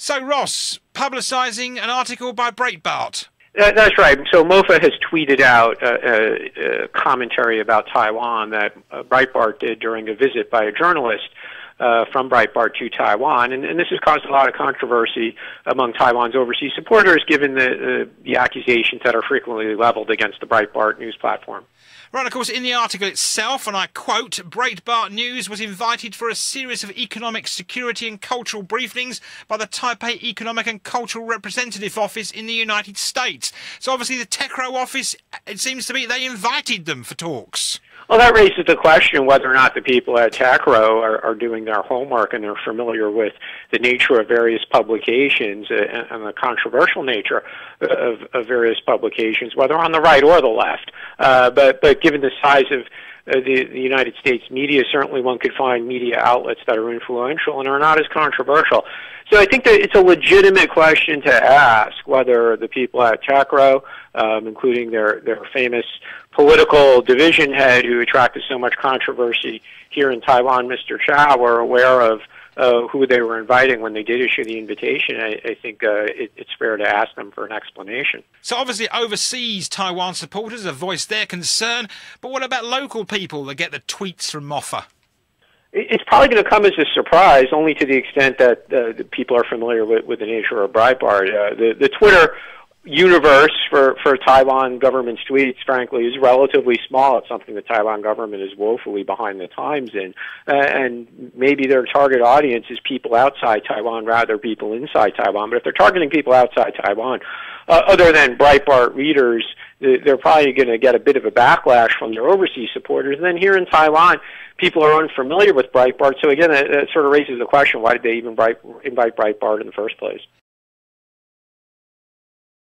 So, Ross, publicising an article by Breitbart. That's right. So MOFA has tweeted out a commentary about Taiwan that Breitbart did during a visit by a journalist from Breitbart to Taiwan, and this has caused a lot of controversy among Taiwan's overseas supporters, given the accusations that are frequently leveled against the Breitbart news platform. Right, of course, in the article itself, and I quote, Breitbart News was invited for a series of economic, security and cultural briefings by the Taipei Economic and Cultural Representative Office in the United States. So obviously the TECRO office, it seems to be, they invited them for talks. Well, that raises the question whether or not the people at TECRO are doing their homework and they're familiar with the nature of various publications and the controversial nature of various publications, whether on the right or the left. But given the size of the United States media, certainly one could find media outlets that are influential and are not as controversial. So I think that it's a legitimate question to ask whether the people at TECRO, including their famous political division head who attracted so much controversy here in Taiwan, Mr. Chow, were aware of who they were inviting when they did issue the invitation. I think it's fair to ask them for an explanation. So obviously overseas Taiwan supporters have voiced their concern, but what about local people that get the tweets from MOFA? It's probably going to come as a surprise, only to the extent that the people are familiar with the nature of Breitbart. The Twitter universe for Taiwan government's tweets, frankly, is relatively small. It's something the Taiwan government is woefully behind the times in. And maybe their target audience is people outside Taiwan rather than people inside Taiwan. But if they're targeting people outside Taiwan, other than Breitbart readers, they're probably going to get a bit of a backlash from their overseas supporters. And then here in Taiwan, people are unfamiliar with Breitbart. So again, it sort of raises the question, why did they even invite Breitbart in the first place?